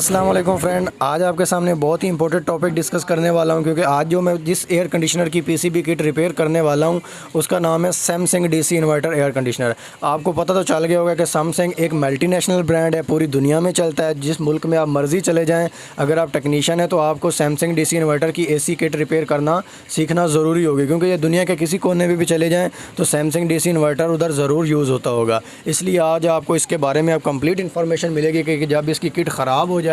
अस्सलाम वालेकुम फ्रेंड, आज आपके सामने बहुत ही इंपॉर्टेंट टॉपिक डिस्कस करने वाला हूं क्योंकि आज जो मैं जिस एयर कंडीशनर की पीसीबी किट रिपेयर करने वाला हूं उसका नाम है Samsung DC inverter air conditioner. आपको पता तो चल गया होगा कि सैमसंग एक मल्टीनेशनल ब्रांड है, पूरी दुनिया में चलता है। जिस मुल्क में आप मर्ज़ी चले जाएँ, अगर आप टेक्नीशियन हैं तो आपको सैमसंग डीसी इन्वर्टर की एसी किट रिपेयर करना सीखना ज़रूरी होगी, क्योंकि ये दुनिया के किसी कोने में भी चले जाएँ तो सैमसंग डीसी इन्वर्टर उधर ज़रूर यूज़ होता होगा। इसलिए आज आपको इसके बारे में अब कंप्लीट इन्फॉर्मेशन मिलेगी कि जब इसकी किट ख़राब हो जाए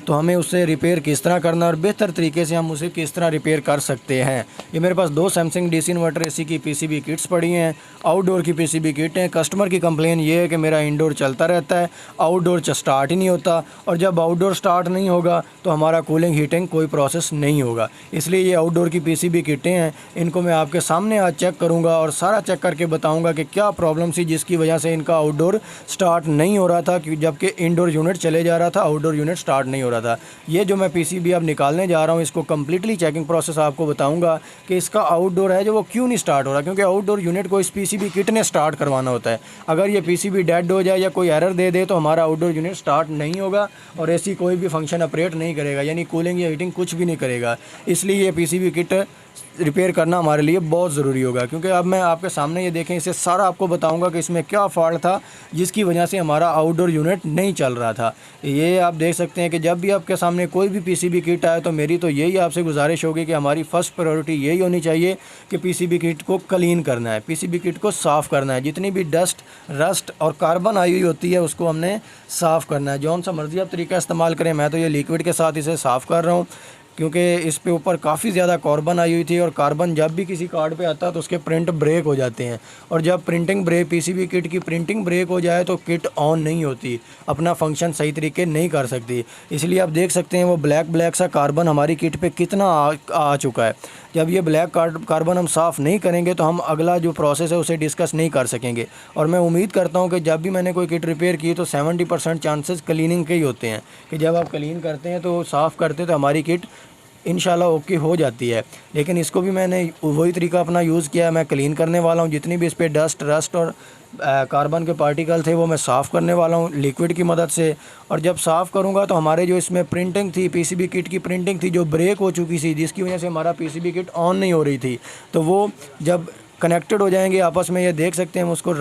तो हमें उससे रिपेयर किस तरह करना और बेहतर तरीके से हम उसे किस तरह रिपेयर कर सकते हैं। ये मेरे पास दो सैमसंग डीसी इन्वर्टर एसी की पीसीबी किट्स पड़ी हैं, आउटडोर की पीसीबी किट हैं। कस्टमर की कंप्लेन ये है कि मेरा इंडोर चलता रहता है, आउटडोर स्टार्ट ही नहीं होता, और जब आउटडोर स्टार्ट नहीं होगा तो हमारा कूलिंग हीटिंग कोई प्रोसेस नहीं होगा। इसलिए ये आउटडोर की पीसीबी किटें हैं, इनको मैं आपके सामने आज चेक करूँगा और सारा चेक करके बताऊँगा कि क्या प्रॉब्लम थी जिसकी वजह से इनका आउटडोर स्टार्ट नहीं हो रहा था, जबकि इंडोर यूनिट चले जा रहा था, आउटडोर यूनिट स्टार्ट नहीं हो रहा था। ये जो मैं पीसीबी अब निकालने जा रहा हूँ, इसको कम्प्लीटली चेकिंग प्रोसेस आपको बताऊंगा कि इसका आउटडोर है जो वो क्यों नहीं स्टार्ट हो रहा, क्योंकि आउटडोर यूनिट को इस पीसीबी किट ने स्टार्ट करवाना होता है। अगर ये पीसीबी डेड हो जाए या कोई एरर दे दे तो हमारा आउटडोर यूनिट स्टार्ट नहीं होगा और ऐसी कोई भी फंक्शन ऑपरेट नहीं करेगा, यानी कूलिंग या हीटिंग कुछ भी नहीं करेगा। इसलिए ये पीसीबी किट रिपेयर करना हमारे लिए बहुत ज़रूरी होगा, क्योंकि अब मैं आपके सामने ये देखें, इसे सारा आपको बताऊंगा कि इसमें क्या फॉल्ट था जिसकी वजह से हमारा आउटडोर यूनिट नहीं चल रहा था। ये आप देख सकते हैं कि जब भी आपके सामने कोई भी पीसीबी किट आए तो मेरी तो यही आपसे गुजारिश होगी कि हमारी फ़र्स्ट प्रायोरिटी यही होनी चाहिए कि पीसीबी किट को क्लीन करना है, पीसीबी किट को साफ़ करना है। जितनी भी डस्ट, रस्ट और कार्बन आई हुई होती है उसको हमने साफ़ करना है। जौन सा मर्ज़ी आप तरीका इस्तेमाल करें, मैं तो ये लिक्विड के साथ इसे साफ़ कर रहा हूँ क्योंकि इस पे ऊपर काफ़ी ज़्यादा कार्बन आई हुई थी, और कार्बन जब भी किसी कार्ड पे आता है तो उसके प्रिंट ब्रेक हो जाते हैं, और जब प्रिंटिंग ब्रेक, पीसीबी किट की प्रिंटिंग ब्रेक हो जाए तो किट ऑन नहीं होती, अपना फंक्शन सही तरीके नहीं कर सकती। इसलिए आप देख सकते हैं वो ब्लैक ब्लैक सा कार्बन हमारी किट पे कितना आ चुका है। जब ये ब्लैक कार्बन हम साफ़ नहीं करेंगे तो हम अगला जो प्रोसेस है उसे डिस्कस नहीं कर सकेंगे। और मैं उम्मीद करता हूँ कि जब भी मैंने कोई किट रिपेयर की तो 70% चांसेस क्लीनिंग के ही होते हैं, कि जब आप क्लीन करते हैं तो साफ़ करते तो हमारी किट इंशाल्लाह ओके हो जाती है। लेकिन इसको भी मैंने वही तरीका अपना यूज़ किया है, मैं क्लीन करने वाला हूँ। जितनी भी इस पर डस्ट, रस्ट और कार्बन के पार्टिकल थे वो मैं साफ़ करने वाला हूँ लिक्विड की मदद से। और जब साफ़ करूँगा तो हमारे जो इसमें प्रिंटिंग थी, पीसीबी किट की प्रिंटिंग थी जो ब्रेक हो चुकी थी, जिसकी वजह से हमारा पीसीबी किट ऑन नहीं हो रही थी, तो वो जब कनेक्टेड हो जाएंगे आपस में, ये देख सकते हैं उसको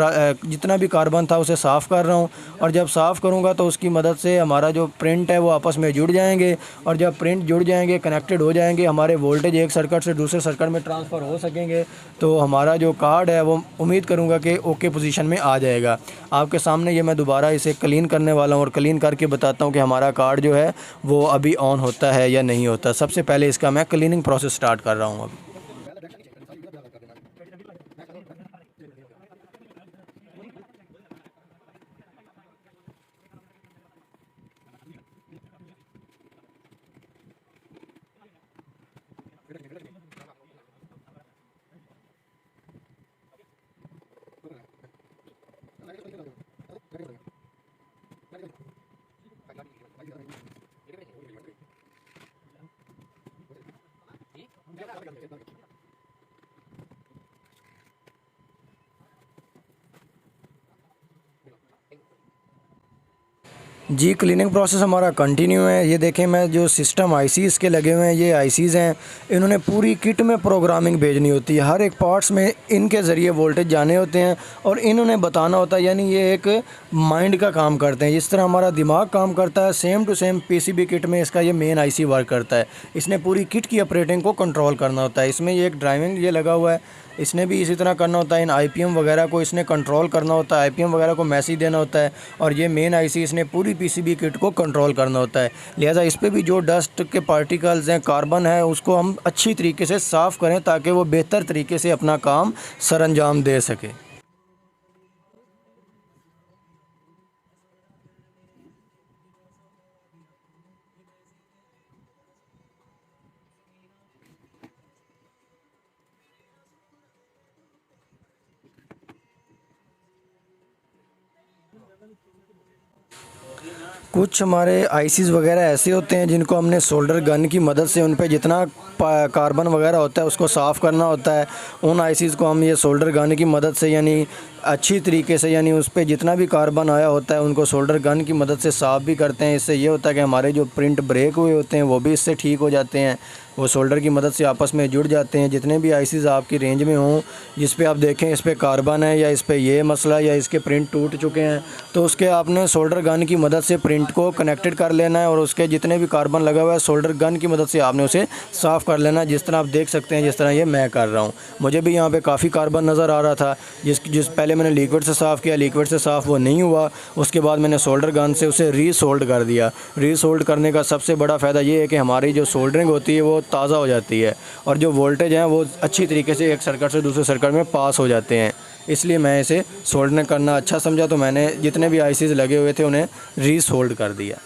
जितना भी कार्बन था उसे साफ़ कर रहा हूँ। और जब साफ़ करूँगा तो उसकी मदद से हमारा जो प्रिंट है वो आपस में जुड़ जाएंगे, और जब प्रिंट जुड़ जाएंगे, कनेक्टेड हो जाएंगे, हमारे वोल्टेज एक सर्किट से दूसरे सर्किट में ट्रांसफ़र हो सकेंगे, तो हमारा जो कार्ड है वो उम्मीद करूँगा कि ओके पोजीशन में आ जाएगा। आपके सामने ये मैं दोबारा इसे क्लीन करने वाला हूँ और क्लीन करके बताता हूँ कि हमारा कार्ड जो है वो अभी ऑन होता है या नहीं होता। सबसे पहले इसका मैं क्लीनिंग प्रोसेस स्टार्ट कर रहा हूँ अभी। जी, क्लीनिंग प्रोसेस हमारा कंटिन्यू है। ये देखें, मैं जो सिस्टम आईसी इसके लगे हुए हैं, ये आईसीज़ हैं, इन्होंने पूरी किट में प्रोग्रामिंग भेजनी होती है। हर एक पार्ट्स में इनके ज़रिए वोल्टेज जाने होते हैं और इन्होंने बताना होता है, यानी ये एक माइंड का काम करते हैं। जिस तरह हमारा दिमाग काम करता है, same to same PCB kit में इसका ये मेन आईसी वर्क करता है। इसने पूरी किट की ऑपरेटिंग को कंट्रोल करना होता है। इसमें ये एक ड्राइविंग ये लगा हुआ है, इसने भी इसी तरह करना होता है। इन आईपीएम वगैरह को इसने कंट्रोल करना होता है, आईपीएम वगैरह को मैसेज देना होता है, और ये मेन आईसी इसने पूरी पीसीबी किट को कंट्रोल करना होता है। लिहाजा इस पे भी जो डस्ट के पार्टिकल्स हैं, कार्बन है, उसको हम अच्छी तरीके से साफ़ करें ताकि वो बेहतर तरीके से अपना काम सरअंजाम दे सके। कुछ हमारे आईसीज़ वगैरह ऐसे होते हैं जिनको हमने सोल्डर गन की मदद से उन पे जितना कार्बन वगैरह होता है उसको साफ़ करना होता है। उन आईसीज़ को हम ये सोल्डर गन की मदद से, यानी अच्छी तरीके से, यानी उस पे जितना भी कार्बन आया होता है उनको सोल्डर गन की मदद से साफ़ भी करते हैं। इससे ये होता है कि हमारे जो प्रिंट ब्रेक हुए होते हैं वो भी इससे ठीक हो जाते हैं, वो सोल्डर की मदद से आपस में जुड़ जाते हैं। जितने भी आईसीज़ आपकी रेंज में हों जिस पे आप देखें इस पे कार्बन है या इस पे ये मसला या इसके प्रिंट टूट चुके हैं, तो उसके आपने सोल्डर गन की मदद से प्रिंट को कनेक्टेड कर लेना है और उसके जितने भी कार्बन लगा हुआ है सोल्डर गन की मदद से आपने उसे साफ़ कर लेना है। जिस तरह आप देख सकते हैं, जिस तरह ये मैं कर रहा हूँ। मुझे भी यहाँ पे काफ़ी कार्बन नज़र आ रहा था, जिस पहले मैंने लिक्विड से साफ़ किया, लिक्विड से साफ़ वो नहीं हुआ, उसके बाद मैंने सोल्डर गन से उसे रीसोल्ड कर दिया। रीसोल्ड करने का सबसे बड़ा फ़ायदा ये है कि हमारी जो सोल्डरिंग होती है वो ताज़ा हो जाती है और जो वोल्टेज हैं वो अच्छी तरीके से एक सर्किट से दूसरे सर्किट में पास हो जाते हैं। इसलिए मैं इसे सोल्डरिंग करना अच्छा समझा, तो मैंने जितने भी आईसीज़ लगे हुए थे उन्हें रीसोल्ड कर दिया।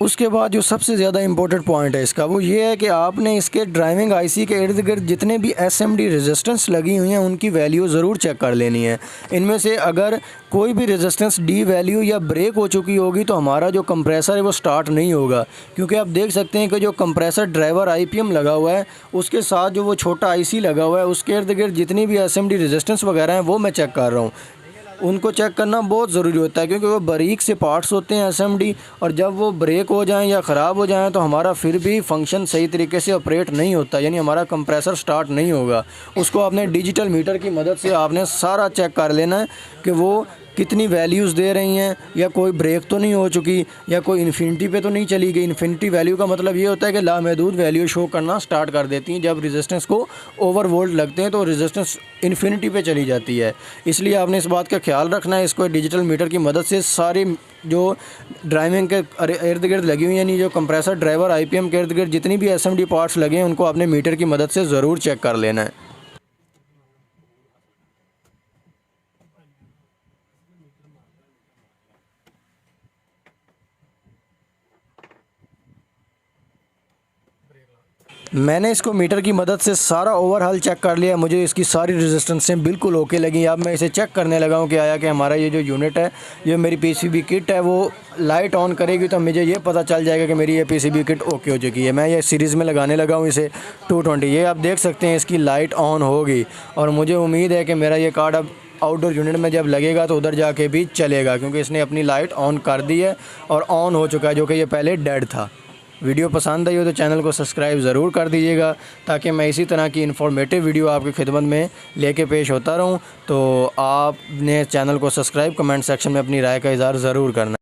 उसके बाद जो सबसे ज़्यादा इम्पोर्टेंट पॉइंट है इसका वो ये है कि आपने इसके ड्राइविंग आईसी के इर्द गिर्द जितने भी एसएमडी रेजिस्टेंस लगी हुई हैं उनकी वैल्यू ज़रूर चेक कर लेनी है। इनमें से अगर कोई भी रेजिस्टेंस डी वैल्यू या ब्रेक हो चुकी होगी तो हमारा जो कंप्रेसर है वो स्टार्ट नहीं होगा, क्योंकि आप देख सकते हैं कि जो कंप्रेसर ड्राइवर आईपीएम लगा हुआ है उसके साथ जो वो छोटा आईसी लगा हुआ है उसके इर्द गिर्द जितनी भी एसएमडी रेजिस्टेंस वगैरह हैं वो मैं चेक कर रहा हूँ। उनको चेक करना बहुत ज़रूरी होता है क्योंकि वो बारीक से पार्ट्स होते हैं एसएमडी, और जब वो ब्रेक हो जाएं या ख़राब हो जाएं तो हमारा फिर भी फंक्शन सही तरीके से ऑपरेट नहीं होता, यानी हमारा कंप्रेसर स्टार्ट नहीं होगा। उसको आपने डिजिटल मीटर की मदद से आपने सारा चेक कर लेना है कि वो कितनी वैल्यूज़ दे रही हैं, या कोई ब्रेक तो नहीं हो चुकी, या कोई इन्फिनिटी पे तो नहीं चली गई। इन्फिनिटी वैल्यू का मतलब ये होता है कि लामहदूद वैल्यू शो करना स्टार्ट कर देती हैं। जब रेजिस्टेंस को ओवर वोल्ट लगते हैं तो रेजिस्टेंस इन्फिनिटी पे चली जाती है। इसलिए आपने इस बात का ख्याल रखना है। इसको डिजिटल मीटर की मदद से सारी जो ड्राइविंग के इर्द गिर्द लगी हुई, यानी जो कंप्रेसर ड्राइवर आईपीएम के इर्द गिर्द जितनी भी एसएमडी पार्ट्स लगे हैं उनको आपने मीटर की मदद से ज़रूर चेक कर लेना है। मैंने इसको मीटर की मदद से सारा ओवरऑल चेक कर लिया, मुझे इसकी सारी रेजिस्टेंसें बिल्कुल ओके लगी। अब मैं इसे चेक करने लगा हूँ कि आया कि हमारा ये जो यूनिट है, ये मेरी पीसीबी किट है, वो लाइट ऑन करेगी तो मुझे ये पता चल जाएगा कि मेरी ये पीसीबी किट ओके हो चुकी है। मैं ये सीरीज़ में लगाने लगा हूँ इसे 220, ये आप देख सकते हैं इसकी लाइट ऑन होगी और मुझे उम्मीद है कि मेरा ये कार्ड अब आउटडोर यूनिट में जब लगेगा तो उधर जाके भी चलेगा, क्योंकि इसने अपनी लाइट ऑन कर दी है और ऑन हो चुका है, जो कि ये पहले डेड था। वीडियो पसंद आई हो तो चैनल को सब्सक्राइब ज़रूर कर दीजिएगा ताकि मैं इसी तरह की इन्फॉर्मेटिव वीडियो आपकी खिदमत में लेके पेश होता रहूं। तो आपने चैनल को सब्सक्राइब, कमेंट सेक्शन में अपनी राय का इज़हार ज़रूर करना।